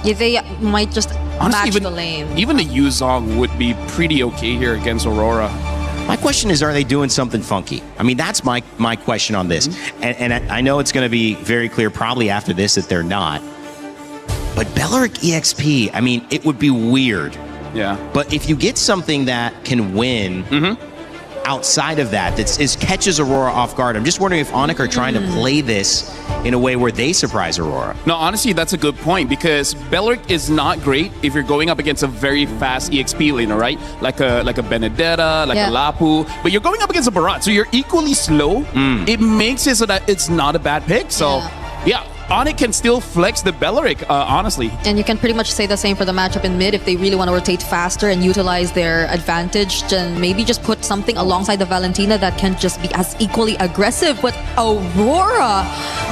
Yeah, they might just Honestly, match the lane. Even the Yuzong would be pretty okay here against Aurora. My question is, are they doing something funky? I mean, that's my question on this. And I know it's going to be very clear probably after this that they're not. But Belleric EXP, I mean, it would be weird. Yeah. But if you get something that can win outside of that, catches Aurora off guard, I'm just wondering if ONIC are trying to play this in a way where they surprise Aurora. No, honestly, that's a good point because Belleric is not great if you're going up against a very fast EXP laner, right? Like a Benedetta, like a Lapu. But you're going up against a Barat, so you're equally slow. It makes it so that it's not a bad pick. So, yeah. ONIC can still flex the Belleric, honestly. And you can pretty much say the same for the matchup in mid. If they really want to rotate faster and utilize their advantage, then maybe just put something alongside the Valentina that can just be as equally aggressive. But Aurora,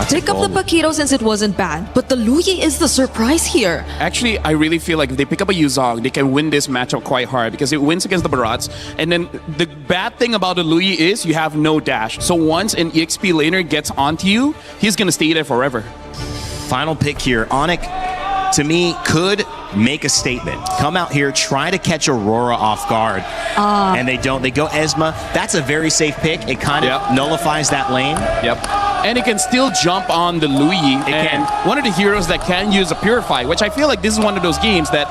pick up the Paquito since it wasn't banned. But the Luyi is the surprise here. Actually, I really feel like if they pick up a Yuzong, they can win this matchup quite hard because it wins against the Barats. And then the bad thing about the Luyi is you have no dash. So once an EXP laner gets onto you, he's going to stay there forever. Final pick here. ONIC, to me, could make a statement. Come out here, try to catch Aurora off guard. And they don't. They go Esma. That's a very safe pick. It kind of nullifies that lane. Yep. And it can still jump on the Luyi. And one of the heroes that can use a Purify, which I feel like this is one of those games that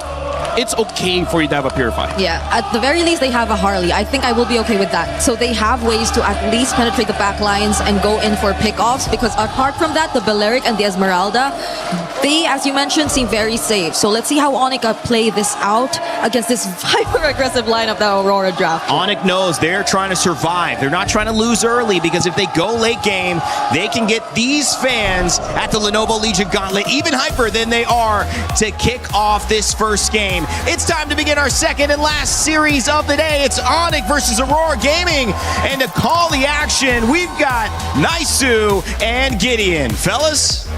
it's okay for you to have a Purify. Yeah, at the very least, they have a Harley. I think I will be okay with that. So they have ways to at least penetrate the back lines and go in for pickoffs because apart from that, the Belleric and the Esmeralda, they, as you mentioned, seem very safe. So let's see how ONIC play this out against this hyper-aggressive lineup that Aurora drafted. ONIC knows they're trying to survive. They're not trying to lose early because if they go late game, they can get these fans at the Lenovo Legion Gauntlet even hyper than they are to kick off this first game. It's time to begin our second and last series of the day. It's ONIC versus Aurora Gaming. And to call the action, we've got Naisu and Gideon. Fellas?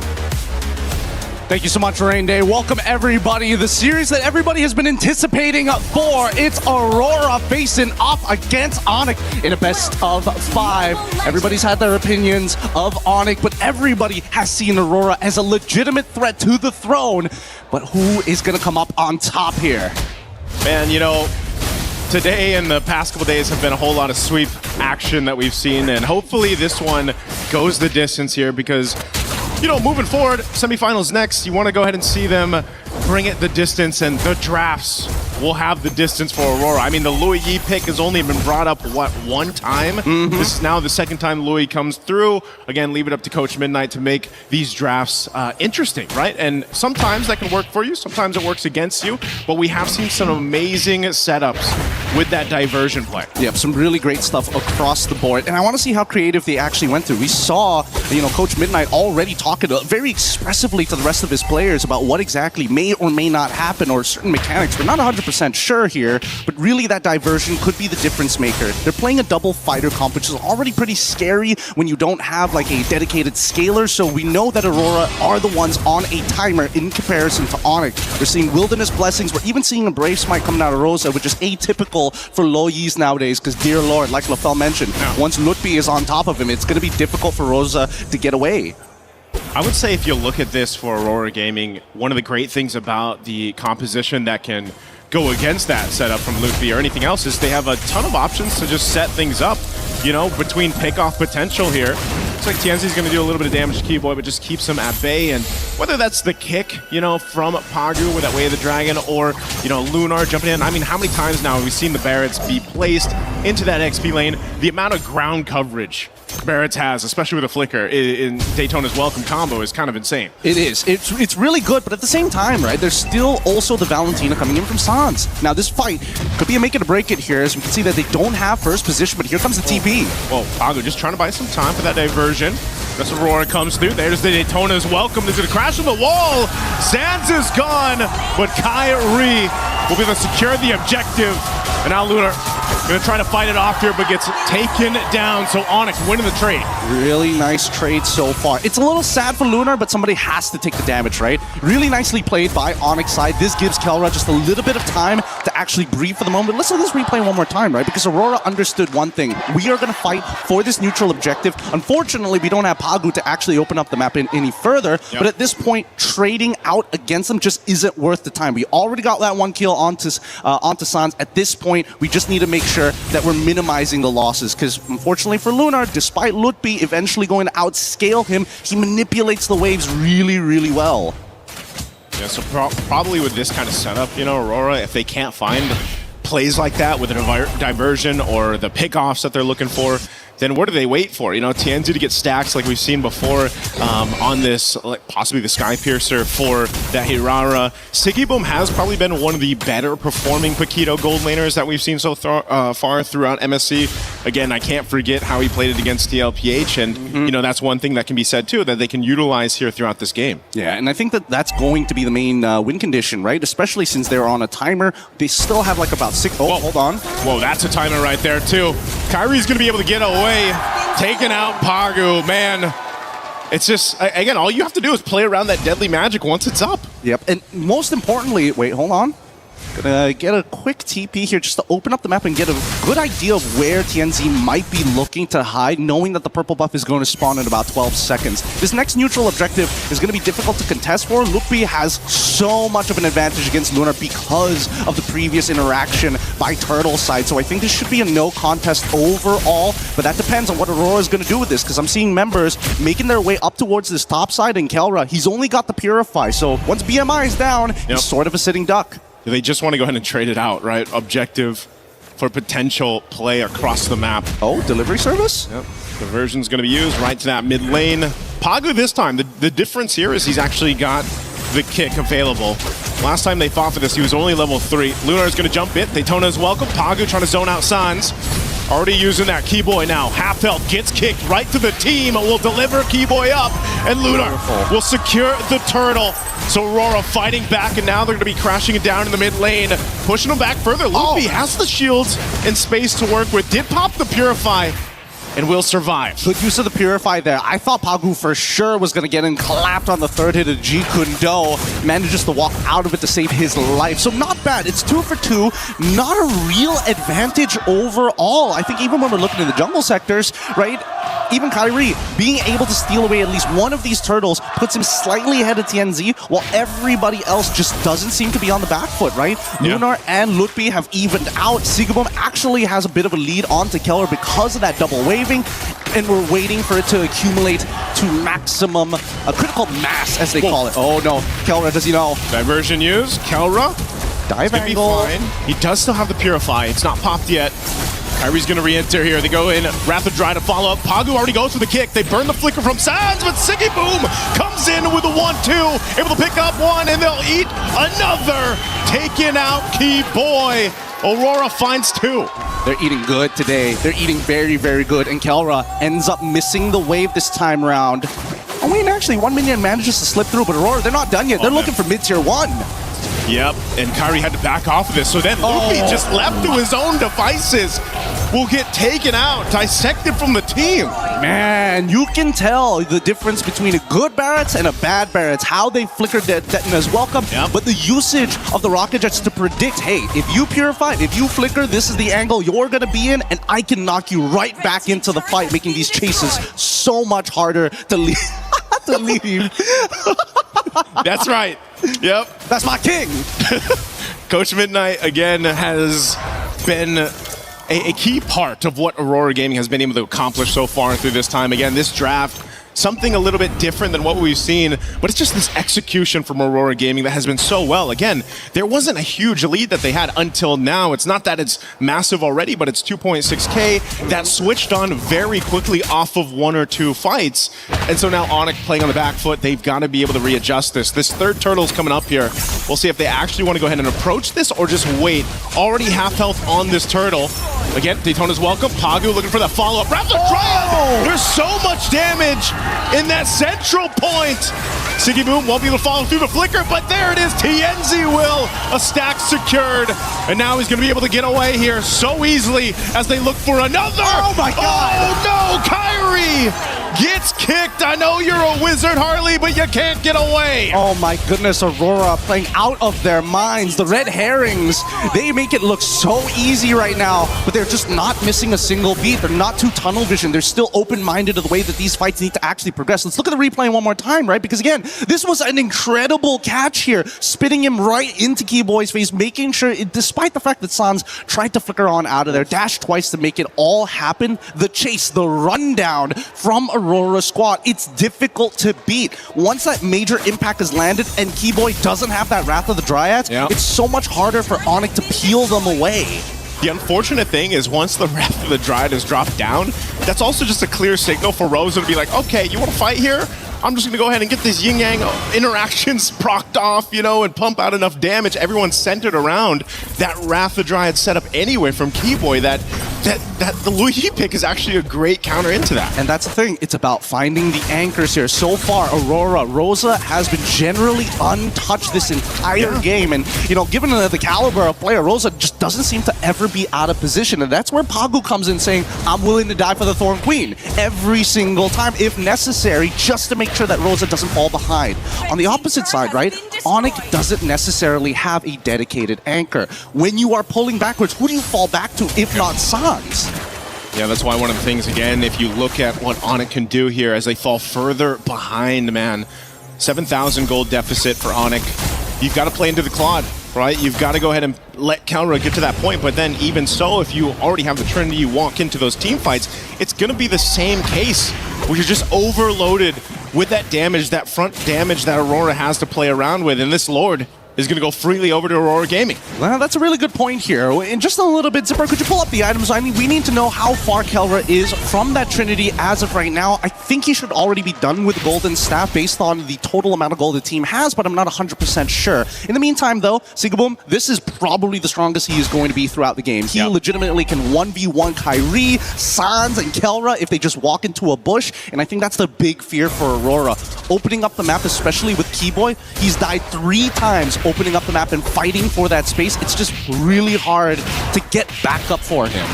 Thank you so much, Rain Day. Welcome, everybody. The series that everybody has been anticipating for. It's Aurora facing off against ONIC in a best of 5. Everybody's had their opinions of ONIC, but everybody has seen Aurora as a legitimate threat to the throne. But who is going to come up on top here? Man, you know, today and the past couple days have been a whole lot of sweep action that we've seen, and hopefully this one goes the distance here because, you know, moving forward, semifinals next, you want to go ahead and see them bring it the distance, and the drafts will have the distance for Aurora. I mean, the Luyi pick has only been brought up, what, one time? This is now the second time Luyi comes through. Again, leave it up to Coach Midnight to make these drafts interesting, right? And sometimes that can work for you, sometimes it works against you, but we have seen some amazing setups with that diversion play. Yep, some really great stuff across the board, and I want to see how creative they actually went through. We saw, you know, Coach Midnight already talking very expressively to the rest of his players about what exactly may or may not happen, or certain mechanics. We're not 100% sure here, but really that diversion could be the difference maker. They're playing a double fighter comp, which is already pretty scary when you don't have like a dedicated scaler, so we know that Aurora are the ones on a timer in comparison to ONIC. We're seeing Wilderness Blessings, we're even seeing a Brave Smite coming out of Rosa, which is atypical for Loyis nowadays, because dear lord, like LaFell mentioned, once Lutfi is on top of him, it's going to be difficult for Rosa to get away. I would say if you look at this for Aurora Gaming, one of the great things about the composition that can go against that setup from Lutfi or anything else is they have a ton of options to just set things up, you know, between pick-off potential here. Looks like Tienzi's going to do a little bit of damage to Keyboy, but just keeps him at bay. And whether that's the kick, you know, from Pagu with that Way of the Dragon, or, you know, Lunar jumping in. I mean, how many times now have we seen the Barretts be placed into that XP lane? The amount of ground coverage Barretts has, especially with a flicker in Daytona's welcome combo, is kind of insane. It is. It's really good, but at the same time, right, there's still also the Valentina coming in from Sans. Now this fight could be a make it or break it here, as we can see that they don't have first position, but here comes the TP. Well, Pagu just trying to buy some time for that diversion. This Aurora comes through. There's the Daytona's welcome. There's going to crash on the wall. Sans is gone, but Kai Ri will be able to secure the objective. And now Lunar Gonna try to fight it off here, but gets taken down. So ONIC winning the trade. Really nice trade so far. It's a little sad for Lunar, but somebody has to take the damage, right? Really nicely played by ONIC side. This gives Kelra just a little bit of time to actually breathe for the moment. Let's let this replay one more time, right? Because Aurora understood one thing. We are going to fight for this neutral objective. Unfortunately, we don't have Pagu to actually open up the map any further. But at this point, trading out against them just isn't worth the time. We already got that one kill onto Sans. At this point, we just need to make sure that we're minimizing the losses. Because unfortunately for Lunar, despite Lutbi eventually going to outscale him, he manipulates the waves really, really well. Yeah, so probably with this kind of setup, you know, Aurora, if they can't find plays like that with a diversion or the pickoffs that they're looking for, then what do they wait for? You know, TNZ to get stacks like we've seen before on this, like possibly the Sky Piercer for the Hirara. Sigiboom has probably been one of the better performing Paquito gold laners that we've seen so far throughout MSC. Again, I can't forget how he played it against DLPH, and you know, that's one thing that can be said too, that they can utilize here throughout this game. Yeah, and I think that that's going to be the main win condition, right? Especially since they're on a timer. They still have like about 6... Oh, hold on. Whoa, that's a timer right there too. Kyrie's gonna be able to get away. Taking out Pagu, man. It's just, again, all you have to do is play around that deadly magic once it's up. Yep, and most importantly, wait, hold on. Gonna get a quick TP here just to open up the map and get a good idea of where TNZ might be looking to hide, knowing that the purple buff is going to spawn in about 12 seconds. This next neutral objective is going to be difficult to contest for. Lukby has so much of an advantage against Lunar because of the previous interaction by Turtle side, so I think this should be a no contest overall, but that depends on what Aurora is going to do with this, because I'm seeing members making their way up towards this top side, and Kelra, he's only got the Purify, so once BMI is down, he's sort of a sitting duck. They just want to go ahead and trade it out, right? Objective for potential play across the map. Oh, delivery service? Yep. Diversion's going to be used right to that mid lane. Pagu this time, the difference here is he's actually got the kick available. Last time they fought for this, he was only level 3. Lunar is going to jump it. Daytona's welcome. Pagu trying to zone out Sans. Already using that Keyboy now. Half health gets kicked right to the team. Will deliver Keyboy up. And Lunar will secure the turtle. So Aurora fighting back, and now they're going to be crashing it down in the mid lane. Pushing them back further. Luffy has the shields and space to work with. Did pop the Purify and will survive. Good use of the Purify there. I thought Pagu for sure was going to get in, clapped on the third hit of G Kundo. Manages to walk out of it to save his life. So not bad. It's 2 for 2. Not a real advantage overall. I think even when we're looking at the jungle sectors, right? Even Kyrie being able to steal away at least one of these turtles puts him slightly ahead of TNZ, while everybody else just doesn't seem to be on the back foot, right? Yeah. Lunar and Lutbi have evened out. Sigaboom actually has a bit of a lead onto Keller because of that double waving, and we're waiting for it to accumulate to maximum, a critical mass, as they call it. Oh no, Kelra, does he know? Diversion used. Kelra. Dive angle. He does still have the Purify. It's not popped yet. Kyrie's going to re-enter here. They go in. Wrath of Dry to follow up. Pagu already goes for the kick. They burn the flicker from Sans, but Sigiboom comes in with a 1-2. Able to pick up one, and they'll eat another. Taking out Keyboy. Aurora finds 2. They're eating good today. They're eating very, very good. And Kelra ends up missing the wave this time round. Oh, wait, actually, 1 minion manages to slip through, but Aurora, they're not done yet. They're looking for mid-tier 1. Yep, and Kyrie had to back off of this. So then Luffy just left to his own devices. Will get taken out, dissected from the team. Man, you can tell the difference between a good Barretts and a bad Barretts, how they flickered their Detona's welcome, but the usage of the Rocket Jets to predict, hey, if you purify, if you flicker, this is the angle you're going to be in, and I can knock you right back into the fight, making these chases so much harder to leave. to leave. That's right. Yep. That's my king. Coach Midnight, again, has been a key part of what Aurora Gaming has been able to accomplish so far through this time. Again, this draft, something a little bit different than what we've seen, but it's just this execution from Aurora Gaming that has been so well. Again, there wasn't a huge lead that they had until now. It's not that it's massive already, but it's 2.6K that switched on very quickly off of 1 or 2 fights. And so now ONIC playing on the back foot, they've got to be able to readjust this. This third turtle's coming up here. We'll see if they actually want to go ahead and approach this or just wait. Already half health on this turtle. Again, Daytona's welcome. Pagu looking for that follow-up. Rapid Triumph! There's so much damage in that central point. Siggy Boom won't be able to follow through the flicker, but there it is. TNZ will. A stack secured. And now he's going to be able to get away here so easily as they look for another. Oh my God. Oh no, Kyrie gets kicked. I know you're a wizard, Harley, but you can't get away. Oh my goodness, Aurora playing out of their minds. The red herrings, they make it look so easy right now, but they're just not missing a single beat. They're not too tunnel vision. They're still open-minded to the way that these fights need to actually progress. Let's look at the replay one more time, right? Because again, this was an incredible catch here, spitting him right into Keyboy's face, making sure, despite the fact that Sans tried to flicker on out of there, dashed twice to make it all happen. The chase, the rundown from Aurora squad, it's difficult to beat. Once that major impact is landed and Keyboy doesn't have that Wrath of the Dryads, it's so much harder for ONIC to peel them away. The unfortunate thing is once the Wrath of the Dryad is dropped down, that's also just a clear signal for Rosa to be like, okay, you want to fight here? I'm just going to go ahead and get these yin-yang interactions procced off, you know, and pump out enough damage. Everyone's centered around that Wrath of the Dryad setup anyway from Keyboy that the Luigi pick is actually a great counter into that. And that's the thing. It's about finding the anchors here. So far, Aurora, Rosa has been generally untouched this entire game. And, you know, given the caliber of player, Rosa just doesn't seem to ever be out of position. And that's where Pagu comes in saying, I'm willing to die for the Thorn Queen every single time, if necessary, just to make sure that Rosa doesn't fall behind. On the opposite side, right, ONIC doesn't necessarily have a dedicated anchor. When you are pulling backwards, who do you fall back to if not Sans? Yeah, that's why one of the things, again, if you look at what ONIC can do here as they fall further behind, man, 7,000 gold deficit for ONIC. You've got to play into the Claude, right? You've got to go ahead and let Kelra get to that point, but then even so, if you already have the Trinity, you walk into those team fights, it's going to be the same case where you're just overloaded with that damage, that front damage that Aurora has to play around with, and this Lord is going to go freely over to Aurora Gaming. Well, that's a really good point here. In just a little bit, Zipper, could you pull up the items? I mean, we need to know how far Kelra is from that Trinity as of right now. I think he should already be done with Golden Staff based on the total amount of gold the team has, but I'm not 100% sure. In the meantime, though, Sigaboom, this is probably the strongest he is going to be throughout the game. He legitimately can 1v1 Kyrie, Sans, and Kelra if they just walk into a bush, and I think that's the big fear for Aurora. Opening up the map, especially with Keyboy, he's died 3 times opening up the map and fighting for that space. It's just really hard to get back up for him.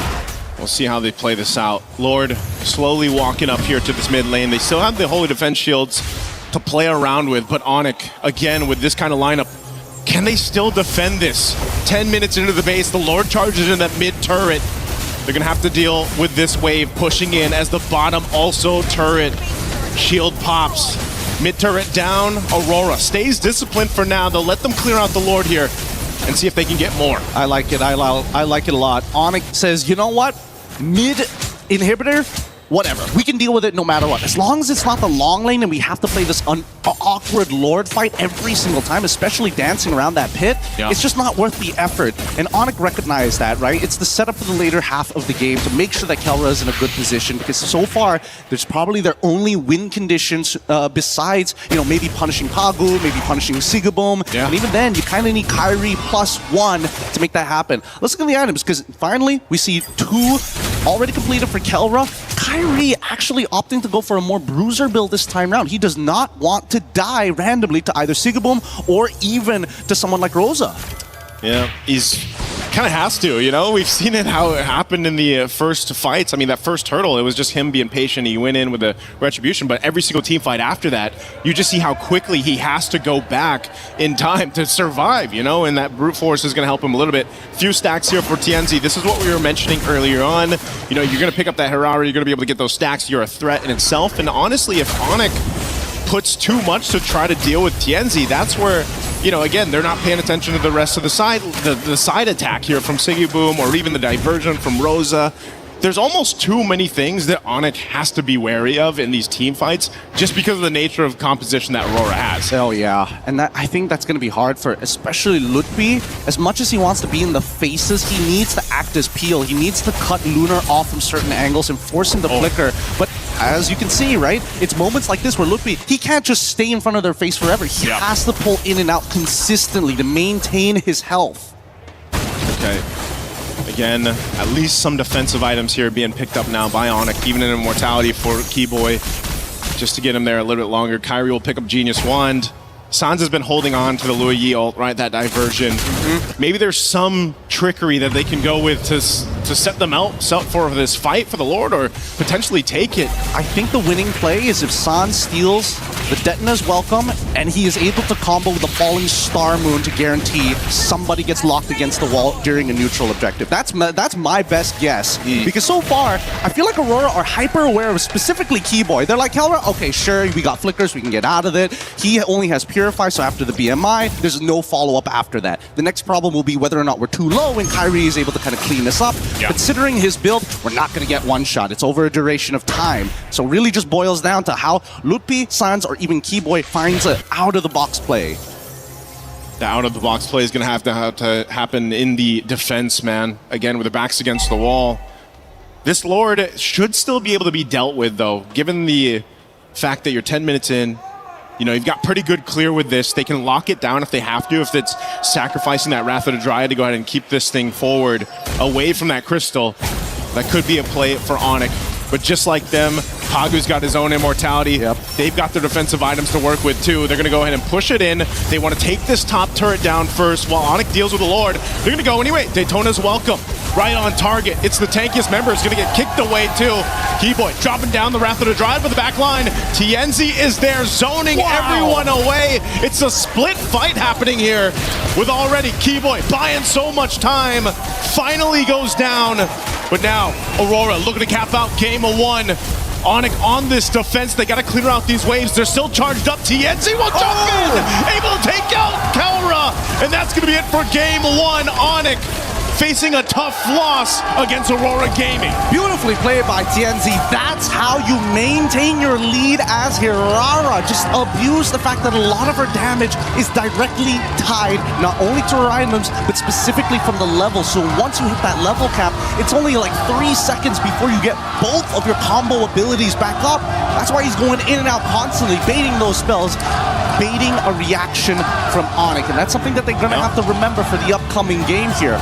We'll see how they play this out. Lord slowly walking up here to this mid lane. They still have the Holy Defense shields to play around with, but ONIC, again, with this kind of lineup, can they still defend this? 10 minutes into the base, the Lord charges in that mid turret. They're gonna have to deal with this wave pushing in as the bottom also turret. Shield pops. Mid turret down. Aurora stays disciplined for now. They'll let them clear out the Lord here and see if they can get more. I like it. I like it a lot. ONIC says, you know what? Mid inhibitor, whatever. We can deal with it no matter what. As long as it's not the long lane and we have to play this awkward Lord fight every single time, especially dancing around that pit, it's just not worth the effort. And ONIC recognized that, right? It's the setup for the later half of the game to make sure that Kelra is in a good position, because so far, there's probably their only win conditions besides, you know, maybe punishing Pagu, maybe punishing Sigaboom. And even then, you kind of need Kyrie +1 to make that happen. Let's look at the items, because finally, we see 2 already completed for Kelra. Kyrie actually opting to go for a more bruiser build this time around. He does not want to die randomly to either Sigaboom or even to someone like Rosa. Yeah, he's kind of has to, you know? We've seen it, how it happened in the first fights. I mean, that first hurdle, it was just him being patient. He went in with a retribution, but every single team fight after that, you just see how quickly he has to go back in time to survive, you know? And that brute force is going to help him a little bit. Few stacks here for TNZ. This is what we were mentioning earlier on. You know, you're going to pick up that Harara, you're going to be able to get those stacks. You're a threat in itself. And honestly, if ONIC puts too much to try to deal with TNZ, that's where, you know, again, they're not paying attention to the rest of the side, the side attack here from Siggy Boom or even the diversion from Rosa. There's almost too many things that ONIC has to be wary of in these team fights just because of the nature of composition that Aurora has. Oh yeah, and I think that's going to be hard for especially Lutfi. As much as he wants to be in the faces, he needs to act as Peel. He needs to cut Lunar off from certain angles and force him to flicker. But as you can see, right, it's moments like this where Lutfi, he can't just stay in front of their face forever. He has to pull in and out consistently to maintain his health. Okay. Again, at least some defensive items here being picked up now by ONIC, even an immortality for Keyboy. just to get him there a little bit longer. Kyrie will pick up Genius Wand. Sans has been holding on to the Lua Yi ult, right? That diversion. Maybe there's some trickery that they can go with to set them out for this fight for the Lord, or potentially take it. I think the winning play is if Sans steals the Detna's welcome and he is able to combo with the Falling Star Moon to guarantee somebody gets locked against the wall during a neutral objective. That's my best guess. Because so far, I feel like Aurora are hyper aware of specifically Keyboy. They're like, Kelra, okay, sure, we got flickers, we can get out of it. He only has Purify, so after the BMI, there's no follow-up after that. The next problem will be whether or not we're too low and Kyrie is able to kind of clean this up. Yeah. Considering his build, we're not going to get one shot. It's over a duration of time. So really just boils down to how Lutpi, Sans, or even Keyboy finds an out-of-the-box play. The out-of-the-box play is going to have to happen in the defense, man. Again, with the backs against the wall. This Lord should still be able to be dealt with, though, given the fact that you're 10 minutes in. You know, you've got pretty good clear with this. They can lock it down if they have to, if it's sacrificing that Wrath of the Dryad to go ahead and keep this thing forward away from that crystal. That could be a play for ONIC. But just like them, Pagu's got his own immortality. Yep. They've got their defensive items to work with too. They're going to go ahead and push it in. They want to take this top turret down first while ONIC deals with the Lord. They're going to go anyway. Daytona's welcome. Right on target. It's the tankiest member. It's going to get kicked away too. Keyboy dropping down the Wrath of the Dryad for the back line. Tienzi is there zoning everyone away. It's a split fight happening here with already Keyboy buying so much time. Finally goes down. But now Aurora looking to cap out game of one. ONIC on this defense. They got to clear out these waves. They're still charged up. Tienzi will jump in. Able to take out Kelra. And that's going to be it for game one. ONIC facing a tough loss against Aurora Gaming. Beautifully played by Tienzi. That's how you maintain your lead as Hirara. Just abuse the fact that a lot of her damage is directly tied not only to her items, but specifically from the level. So once you hit that level cap, it's only like 3 seconds before you get both of your combo abilities back up. That's why he's going in and out constantly, baiting those spells, baiting a reaction from ONIC. And that's something that they're going to have to remember for the upcoming game here.